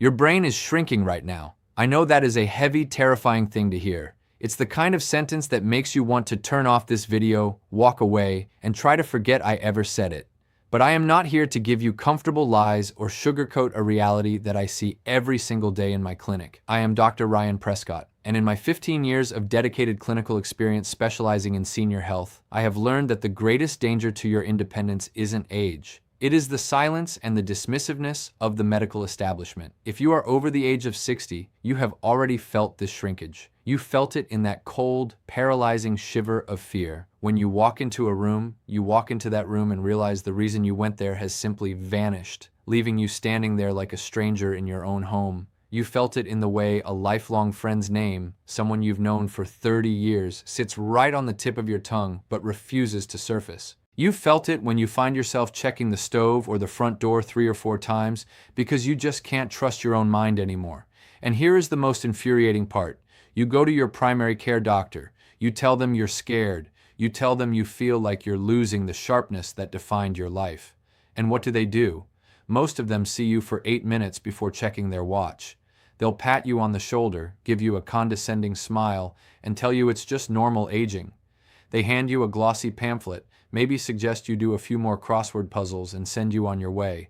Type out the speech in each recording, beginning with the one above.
Your brain is shrinking right now. I know that is a heavy, terrifying thing to hear. It's the kind of sentence that makes you want to turn off this video, walk away, and try to forget I ever said it. But I am not here to give you comfortable lies or sugarcoat a reality that I see every single day in my clinic. I am Dr. Ryan Prescott, and in my 15 years of dedicated clinical experience specializing in senior health, I have learned that the greatest danger to your independence isn't age. It is the silence and the dismissiveness of the medical establishment. If you are over the age of 60, you have already felt this shrinkage. You felt it in that cold, paralyzing shiver of fear. When you walk into a room, you walk into that room and realize the reason you went there has simply vanished, leaving you standing there like a stranger in your own home. You felt it in the way a lifelong friend's name, someone you've known for 30 years, sits right on the tip of your tongue but refuses to surface. You felt it when you find yourself checking the stove or the front door 3 or 4 times because you just can't trust your own mind anymore. And here is the most infuriating part. You go to your primary care doctor. You tell them you're scared. You tell them you feel like you're losing the sharpness that defined your life. And what do? Most of them see you for 8 minutes before checking their watch. They'll pat you on the shoulder, give you a condescending smile, and tell you it's just normal aging. They hand you a glossy pamphlet, maybe suggest you do a few more crossword puzzles and send you on your way.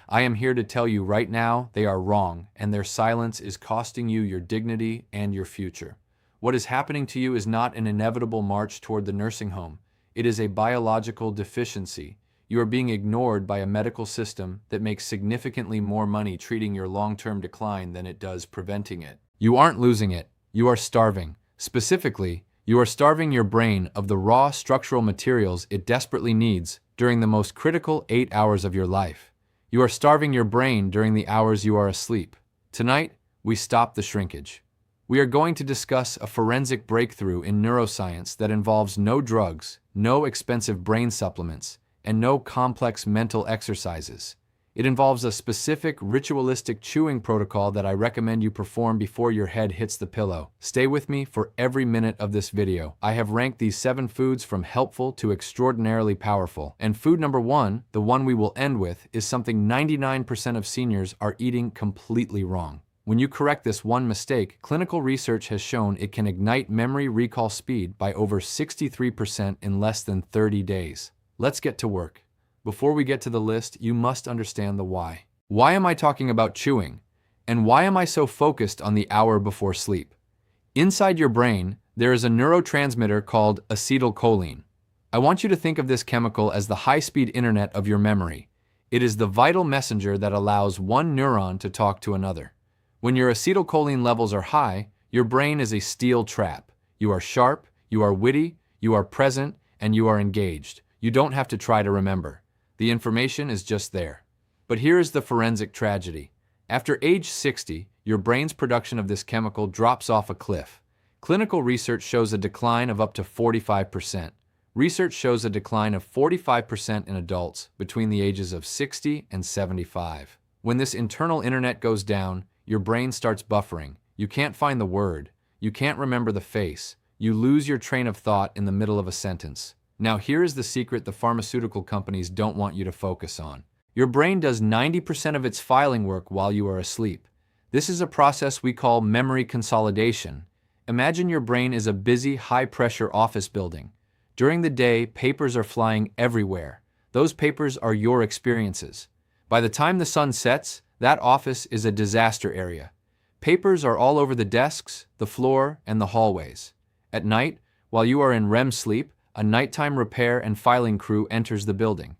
I am here to tell you right now they are wrong, and their silence is costing you your dignity and your future. What is happening to you is not an inevitable march toward the nursing home. It is a biological deficiency. You are being ignored by a medical system that makes significantly more money treating your long-term decline than it does preventing it. You aren't losing it. You are starving. Specifically, you are starving your brain of the raw structural materials it desperately needs during the most critical 8 hours of your life. You are starving your brain during the hours you are asleep. Tonight, we stop the shrinkage. We are going to discuss a forensic breakthrough in neuroscience that involves no drugs, no expensive brain supplements, and no complex mental exercises. It involves a specific ritualistic chewing protocol that I recommend you perform before your head hits the pillow. Stay with me for every minute of this video. I have ranked these 7 foods from helpful to extraordinarily powerful. And food number 1, the one we will end with, is something 99% of seniors are eating completely wrong. When you correct this one mistake, clinical research has shown it can ignite memory recall speed by over 63% in less than 30 days. Let's get to work. Before we get to the list, you must understand the why. Why am I talking about chewing? And why am I so focused on the hour before sleep? Inside your brain, there is a neurotransmitter called acetylcholine. I want you to think of this chemical as the high-speed internet of your memory. It is the vital messenger that allows one neuron to talk to another. When your acetylcholine levels are high, your brain is a steel trap. You are sharp, you are witty, you are present, and you are engaged. You don't have to try to remember. The information is just there. But here is the forensic tragedy. After age 60, your brain's production of this chemical drops off a cliff. Clinical research shows a decline of up to 45%. Research shows a decline of 45% in adults between the ages of 60 and 75. When this internal internet goes down, your brain starts buffering. You can't find the word. You can't remember the face. You lose your train of thought in the middle of a sentence. Now here is the secret the pharmaceutical companies don't want you to focus on. Your brain does 90% of its filing work while you are asleep. This is a process we call memory consolidation. Imagine your brain is a busy, high-pressure office building. During the day, papers are flying everywhere. Those papers are your experiences. By the time the sun sets, that office is a disaster area. Papers are all over the desks, the floor, and the hallways. At night, while you are in REM sleep, a nighttime repair and filing crew enters the building.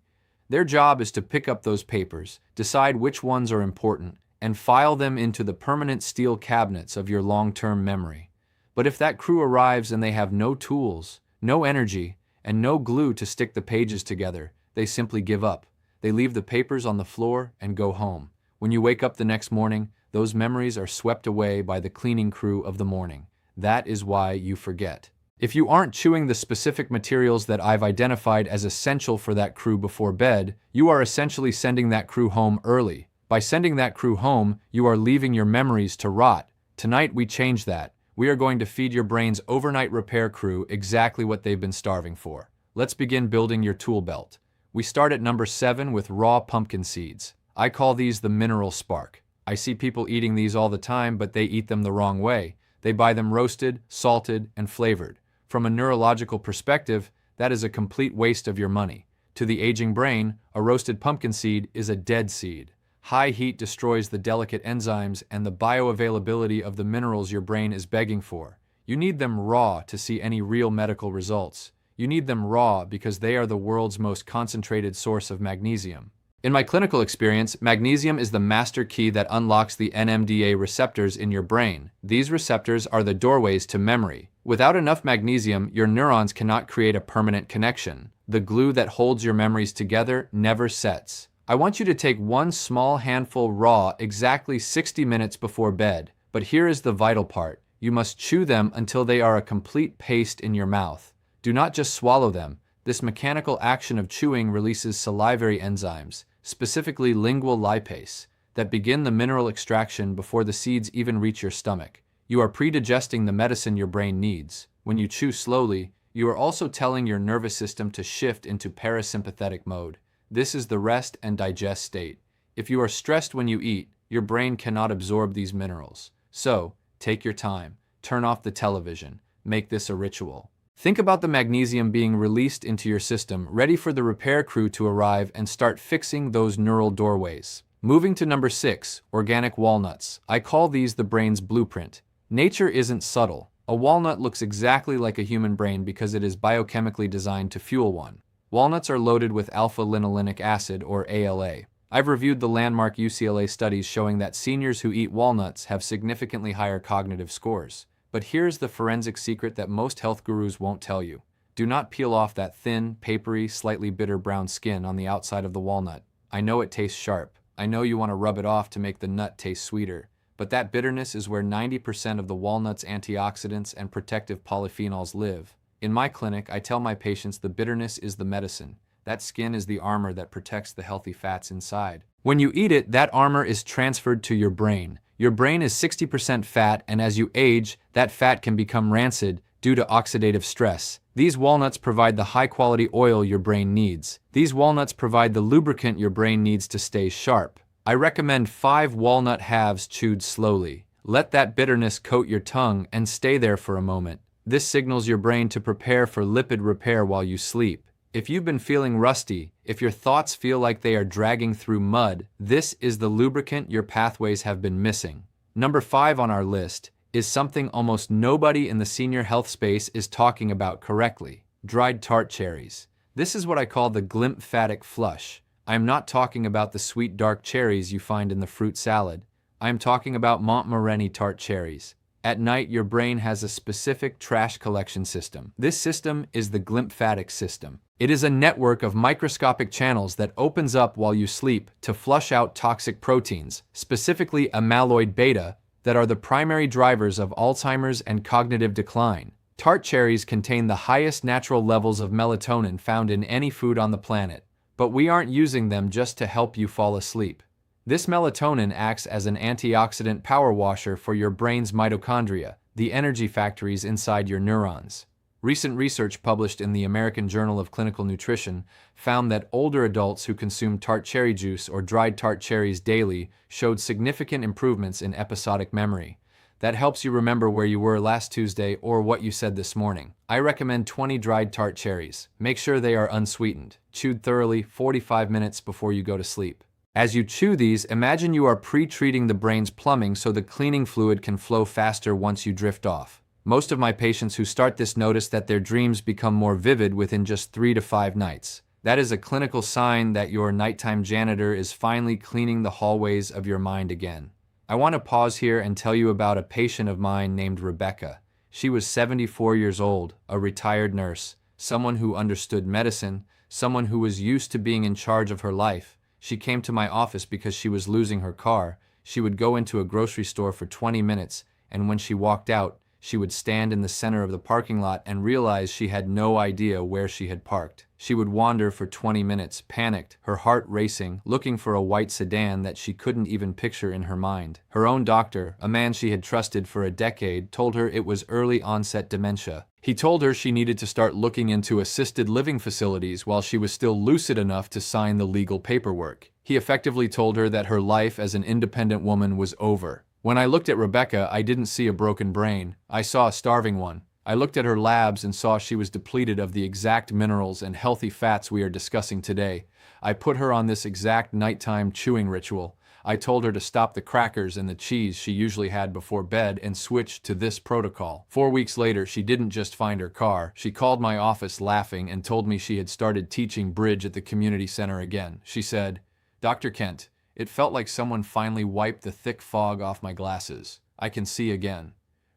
Their job is to pick up those papers, decide which ones are important, and file them into the permanent steel cabinets of your long-term memory. But if that crew arrives and they have no tools, no energy, and no glue to stick the pages together, they simply give up. They leave the papers on the floor and go home. When you wake up the next morning, those memories are swept away by the cleaning crew of the morning. That is why you forget. If you aren't chewing the specific materials that I've identified as essential for that crew before bed, you are essentially sending that crew home early. By sending that crew home, you are leaving your memories to rot. Tonight we change that. We are going to feed your brain's overnight repair crew exactly what they've been starving for. Let's begin building your tool belt. We start at number 7 with raw pumpkin seeds. I call these the mineral spark. I see people eating these all the time, but they eat them the wrong way. They buy them roasted, salted, and flavored. From a neurological perspective, that is a complete waste of your money. To the aging brain, a roasted pumpkin seed is a dead seed. High heat destroys the delicate enzymes and the bioavailability of the minerals your brain is begging for. You need them raw to see any real medical results. You need them raw because they are the world's most concentrated source of magnesium. In my clinical experience, magnesium is the master key that unlocks the NMDA receptors in your brain. These receptors are the doorways to memory. Without enough magnesium, your neurons cannot create a permanent connection. The glue that holds your memories together never sets. I want you to take one small handful raw exactly 60 minutes before bed. But here is the vital part. You must chew them until they are a complete paste in your mouth. Do not just swallow them. This mechanical action of chewing releases salivary enzymes, specifically lingual lipase, that begin the mineral extraction before the seeds even reach your stomach. You are pre-digesting the medicine your brain needs. When you chew slowly, you are also telling your nervous system to shift into parasympathetic mode. This is the rest and digest state. If you are stressed when you eat, your brain cannot absorb these minerals. So, take your time. Turn off the television. Make this a ritual. Think about the magnesium being released into your system, ready for the repair crew to arrive and start fixing those neural doorways. Moving to number 6, organic walnuts. I call these the brain's blueprint. Nature isn't subtle. A walnut looks exactly like a human brain because it is biochemically designed to fuel one. Walnuts are loaded with alpha-linolenic acid, or ALA. I've reviewed the landmark UCLA studies showing that seniors who eat walnuts have significantly higher cognitive scores. But here's the forensic secret that most health gurus won't tell you. Do not peel off that thin, papery, slightly bitter brown skin on the outside of the walnut. I know it tastes sharp. I know you want to rub it off to make the nut taste sweeter. But that bitterness is where 90% of the walnut's antioxidants and protective polyphenols live. In my clinic, I tell my patients the bitterness is the medicine. That skin is the armor that protects the healthy fats inside. When you eat it, that armor is transferred to your brain. Your brain is 60% fat, and as you age, that fat can become rancid due to oxidative stress. These walnuts provide the high-quality oil your brain needs. These walnuts provide the lubricant your brain needs to stay sharp. I recommend 5 walnut halves chewed slowly. Let that bitterness coat your tongue and stay there for a moment. This signals your brain to prepare for lipid repair while you sleep. If you've been feeling rusty, if your thoughts feel like they are dragging through mud, this is the lubricant your pathways have been missing. Number 5 on our list is something almost nobody in the senior health space is talking about correctly: dried tart cherries. This is what I call the glymphatic flush. I am not talking about the sweet dark cherries you find in the fruit salad. I am talking about Montmorency tart cherries. At night, your brain has a specific trash collection system. This system is the glymphatic system. It is a network of microscopic channels that opens up while you sleep to flush out toxic proteins, specifically amyloid beta, that are the primary drivers of Alzheimer's and cognitive decline. Tart cherries contain the highest natural levels of melatonin found in any food on the planet, but we aren't using them just to help you fall asleep. This melatonin acts as an antioxidant power washer for your brain's mitochondria, the energy factories inside your neurons. Recent research published in the American Journal of Clinical Nutrition found that older adults who consumed tart cherry juice or dried tart cherries daily showed significant improvements in episodic memory. That helps you remember where you were last Tuesday or what you said this morning. I recommend 20 dried tart cherries. Make sure they are unsweetened, chewed thoroughly 45 minutes before you go to sleep. As you chew these, imagine you are pre-treating the brain's plumbing so the cleaning fluid can flow faster once you drift off. Most of my patients who start this notice that their dreams become more vivid within just 3 to 5 nights. That is a clinical sign that your nighttime janitor is finally cleaning the hallways of your mind again. I want to pause here and tell you about a patient of mine named Rebecca. She was 74 years old, a retired nurse, someone who understood medicine, someone who was used to being in charge of her life. She came to my office because she was losing her car. She would go into a grocery store for 20 minutes, and when she walked out, She would stand in the center of the parking lot and realize she had no idea where she had parked. She would wander for 20 minutes, panicked, her heart racing, looking for a white sedan that she couldn't even picture in her mind. Her own doctor, a man she had trusted for a decade, told her it was early-onset dementia. He told her she needed to start looking into assisted living facilities while she was still lucid enough to sign the legal paperwork. He effectively told her that her life as an independent woman was over. When I looked at Rebecca, I didn't see a broken brain. I saw a starving one. I looked at her labs and saw she was depleted of the exact minerals and healthy fats we are discussing today. I put her on this exact nighttime chewing ritual. I told her to stop the crackers and the cheese she usually had before bed and switch to this protocol. 4 weeks later, she didn't just find her car. She called my office laughing and told me she had started teaching bridge at the community center again. She said, "Dr. Kent, it felt like someone finally wiped the thick fog off my glasses. I can see again."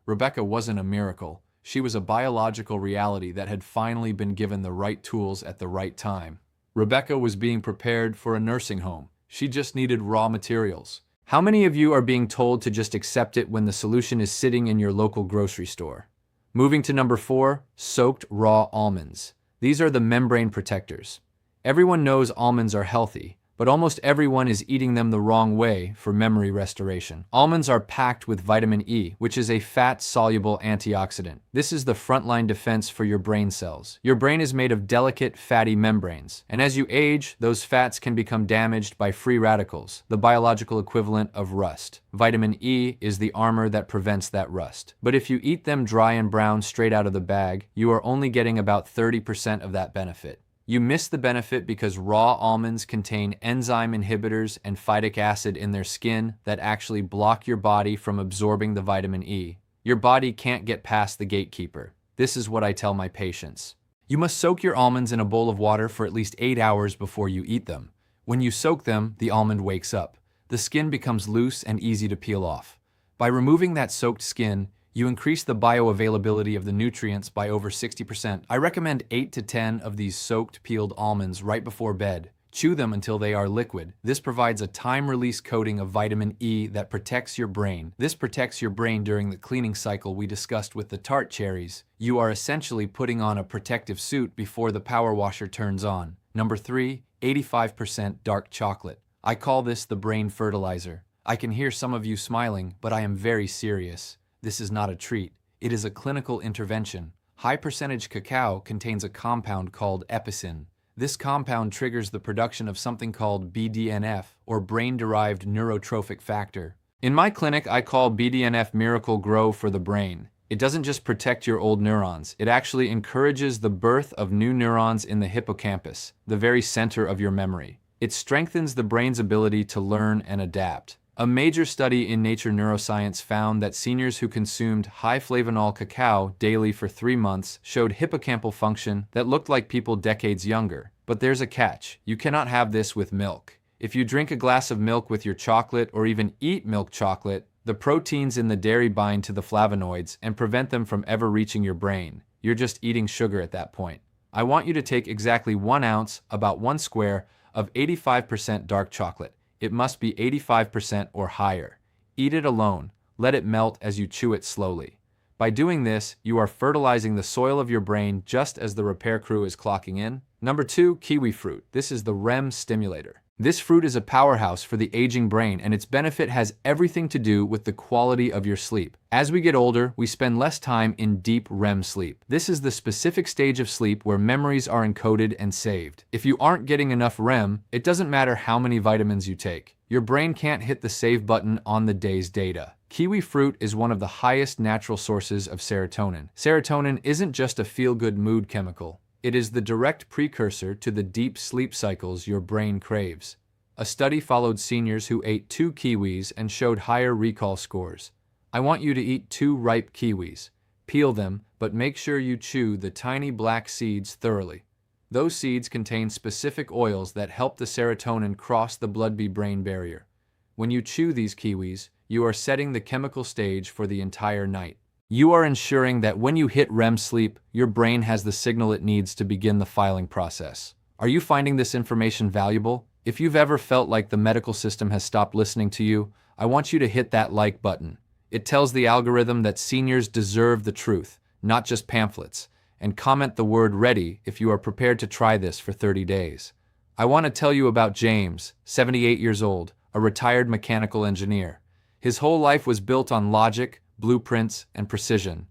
Rebecca wasn't a miracle. She was a biological reality that had finally been given the right tools at the right time. Rebecca was being prepared for a nursing home. She just needed raw materials. How many of you are being told to just accept it when the solution is sitting in your local grocery store? Moving to number 4, soaked raw almonds. These are the membrane protectors. Everyone knows almonds are healthy, but almost everyone is eating them the wrong way for memory restoration. Almonds are packed with vitamin E, which is a fat-soluble antioxidant. This is the frontline defense for your brain cells. Your brain is made of delicate, fatty membranes, and as you age, those fats can become damaged by free radicals, the biological equivalent of rust. Vitamin E is the armor that prevents that rust. But if you eat them dry and brown straight out of the bag, you are only getting about 30% of that benefit. You miss the benefit because raw almonds contain enzyme inhibitors and phytic acid in their skin that actually block your body from absorbing the vitamin E. Your body can't get past the gatekeeper. This is what I tell my patients. You must soak your almonds in a bowl of water for at least 8 hours before you eat them. When you soak them, the almond wakes up. The skin becomes loose and easy to peel off. By removing that soaked skin, you increase the bioavailability of the nutrients by over 60%. I recommend 8 to 10 of these soaked peeled almonds right before bed. Chew them until they are liquid. This provides a time-release coating of vitamin E that protects your brain. This protects your brain during the cleaning cycle we discussed with the tart cherries. You are essentially putting on a protective suit before the power washer turns on. Number 3, 85% dark chocolate. I call this the brain fertilizer. I can hear some of you smiling, but I am very serious. This is not a treat. It is a clinical intervention. High-percentage cacao contains a compound called epicin. This compound triggers the production of something called BDNF, or brain-derived neurotrophic factor. In my clinic, I call BDNF Miracle Grow for the brain. It doesn't just protect your old neurons, it actually encourages the birth of new neurons in the hippocampus, the very center of your memory. It strengthens the brain's ability to learn and adapt. A major study in Nature Neuroscience found that seniors who consumed high-flavanol cacao daily for 3 months showed hippocampal function that looked like people decades younger. But there's a catch. You cannot have this with milk. If you drink a glass of milk with your chocolate or even eat milk chocolate, the proteins in the dairy bind to the flavonoids and prevent them from ever reaching your brain. You're just eating sugar at that point. I want you to take exactly 1 ounce, about 1 square, of 85% dark chocolate. It must be 85% or higher. Eat it alone. Let it melt as you chew it slowly. By doing this, you are fertilizing the soil of your brain just as the repair crew is clocking in. Number 2, kiwi fruit. This is the REM stimulator. This fruit is a powerhouse for the aging brain, and its benefit has everything to do with the quality of your sleep. As we get older, we spend less time in deep REM sleep. This is the specific stage of sleep where memories are encoded and saved. If you aren't getting enough REM, it doesn't matter how many vitamins you take. Your brain can't hit the save button on the day's data. Kiwi fruit is one of the highest natural sources of serotonin. Serotonin isn't just a feel-good mood chemical. It is the direct precursor to the deep sleep cycles your brain craves. A study followed seniors who ate 2 kiwis and showed higher recall scores. I want you to eat 2 ripe kiwis. Peel them, but make sure you chew the tiny black seeds thoroughly. Those seeds contain specific oils that help the serotonin cross the blood-brain barrier. When you chew these kiwis, you are setting the chemical stage for the entire night. You are ensuring that when you hit REM sleep, your brain has the signal it needs to begin the filing process. Are you finding this information valuable? If you've ever felt like the medical system has stopped listening to you, I want you to hit that like button. It tells the algorithm that seniors deserve the truth, not just pamphlets, and comment the word ready if you are prepared to try this for 30 days. I want to tell you about James, 78 years old, a retired mechanical engineer. His whole life was built on logic, blueprints, and precision.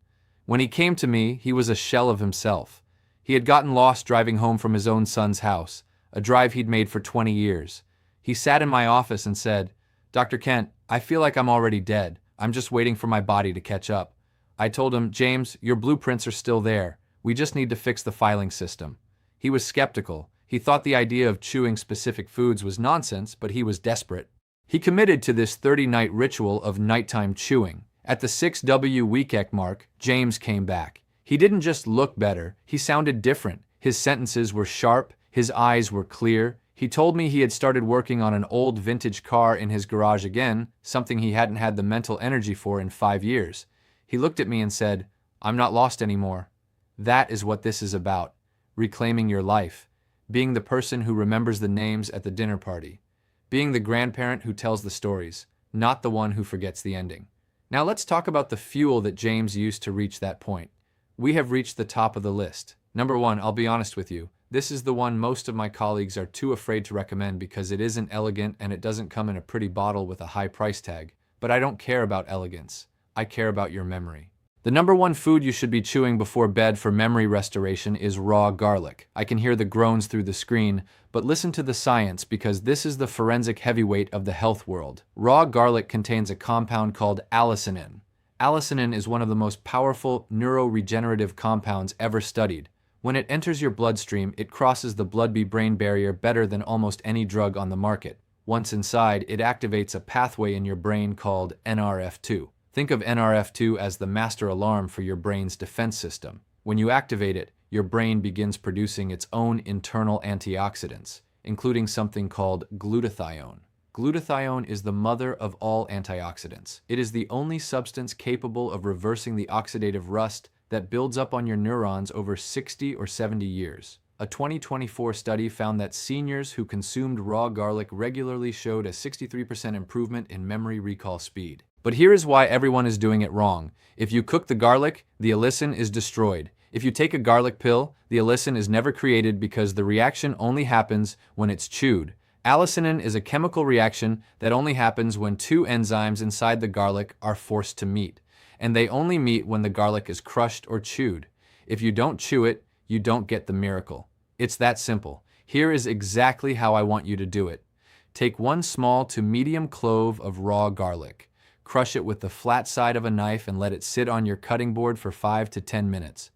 When he came to me, he was a shell of himself. He had gotten lost driving home from his own son's house, a drive he'd made for 20 years. He sat in my office and said, "Dr. Kent, I feel like I'm already dead. I'm just waiting for my body to catch up." I told him, "James, your blueprints are still there. We just need to fix the filing system." He was skeptical. He thought the idea of chewing specific foods was nonsense, but he was desperate. He committed to this 30-night ritual of nighttime chewing. At the 6W week mark, James came back. He didn't just look better, he sounded different. His sentences were sharp, his eyes were clear. He told me he had started working on an old vintage car in his garage again, something he hadn't had the mental energy for in 5 years. He looked at me and said, "I'm not lost anymore." That is what this is about. Reclaiming your life. Being the person who remembers the names at the dinner party. Being the grandparent who tells the stories, not the one who forgets the ending. Now let's talk about the fuel that James used to reach that point. We have reached the top of the list. Number 1, I'll be honest with you. This is the one most of my colleagues are too afraid to recommend because it isn't elegant and it doesn't come in a pretty bottle with a high price tag. But I don't care about elegance. I care about your memory. The number 1 food you should be chewing before bed for memory restoration is raw garlic. I can hear the groans through the screen, but listen to the science because this is the forensic heavyweight of the health world. Raw garlic contains a compound called allicinin. Allicinin is one of the most powerful neuroregenerative compounds ever studied. When it enters your bloodstream, it crosses the blood-brain barrier better than almost any drug on the market. Once inside, it activates a pathway in your brain called NRF2. Think of NRF2 as the master alarm for your brain's defense system. When you activate it, your brain begins producing its own internal antioxidants, including something called glutathione. Glutathione is the mother of all antioxidants. It is the only substance capable of reversing the oxidative rust that builds up on your neurons over 60 or 70 years. A 2024 study found that seniors who consumed raw garlic regularly showed a 63% improvement in memory recall speed. But here is why everyone is doing it wrong. If you cook the garlic, the allicin is destroyed. If you take a garlic pill, the allicin is never created because the reaction only happens when it's chewed. Allicinin is a chemical reaction that only happens when 2 enzymes inside the garlic are forced to meet. And they only meet when the garlic is crushed or chewed. If you don't chew it, you don't get the miracle. It's that simple. Here is exactly how I want you to do it. Take 1 small to medium clove of raw garlic. Crush it with the flat side of a knife and let it sit on your cutting board for 5 to 10 minutes.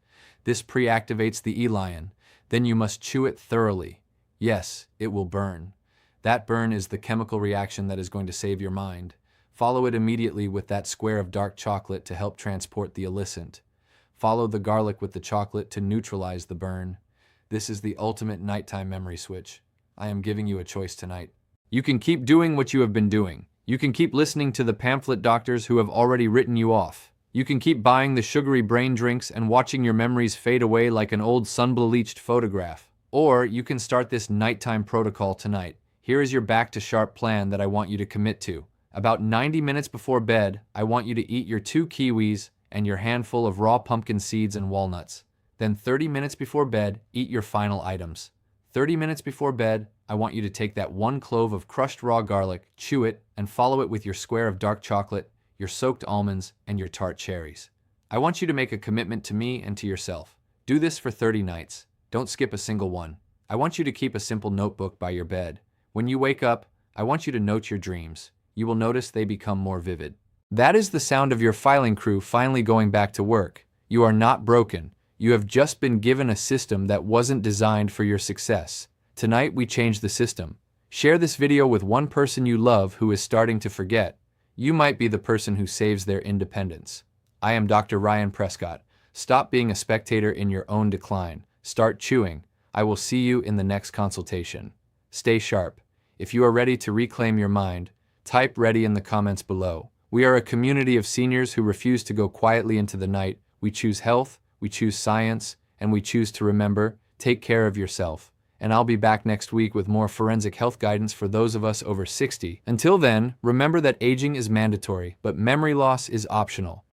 This pre-activates the E-lion. Then you must chew it thoroughly. Yes, it will burn. That burn is the chemical reaction that is going to save your mind. Follow it immediately with that square of dark chocolate to help transport the allicin. Follow the garlic with the chocolate to neutralize the burn. This is the ultimate nighttime memory switch. I am giving you a choice tonight. You can keep doing what you have been doing. You can keep listening to the pamphlet doctors who have already written you off. You can keep buying the sugary brain drinks and watching your memories fade away like an old sun-bleached photograph. Or you can start this nighttime protocol tonight. Here is your back-to-sharp plan that I want you to commit to. About 90 minutes before bed, I want you to eat your 2 kiwis and your handful of raw pumpkin seeds and walnuts. Then 30 minutes before bed, eat your final items. 30 minutes before bed, I want you to take that 1 clove of crushed raw garlic, chew it, and follow it with your square of dark chocolate, your soaked almonds, and your tart cherries. I want you to make a commitment to me and to yourself. Do this for 30 nights. Don't skip a single one. I want you to keep a simple notebook by your bed. When you wake up, I want you to note your dreams. You will notice they become more vivid. That is the sound of your filing crew finally going back to work. You are not broken. You have just been given a system that wasn't designed for your success. Tonight, we change the system. Share this video with one person you love who is starting to forget. You might be the person who saves their independence. I am Dr. Ryan Prescott. Stop being a spectator in your own decline. Start chewing. I will see you in the next consultation. Stay sharp. If you are ready to reclaim your mind, type ready in the comments below. We are a community of seniors who refuse to go quietly into the night. We choose health, we choose science, and we choose to remember. Take care of yourself. and I'll be back next week with more forensic health guidance for those of us over 60. Until then, remember that aging is mandatory, but memory loss is optional.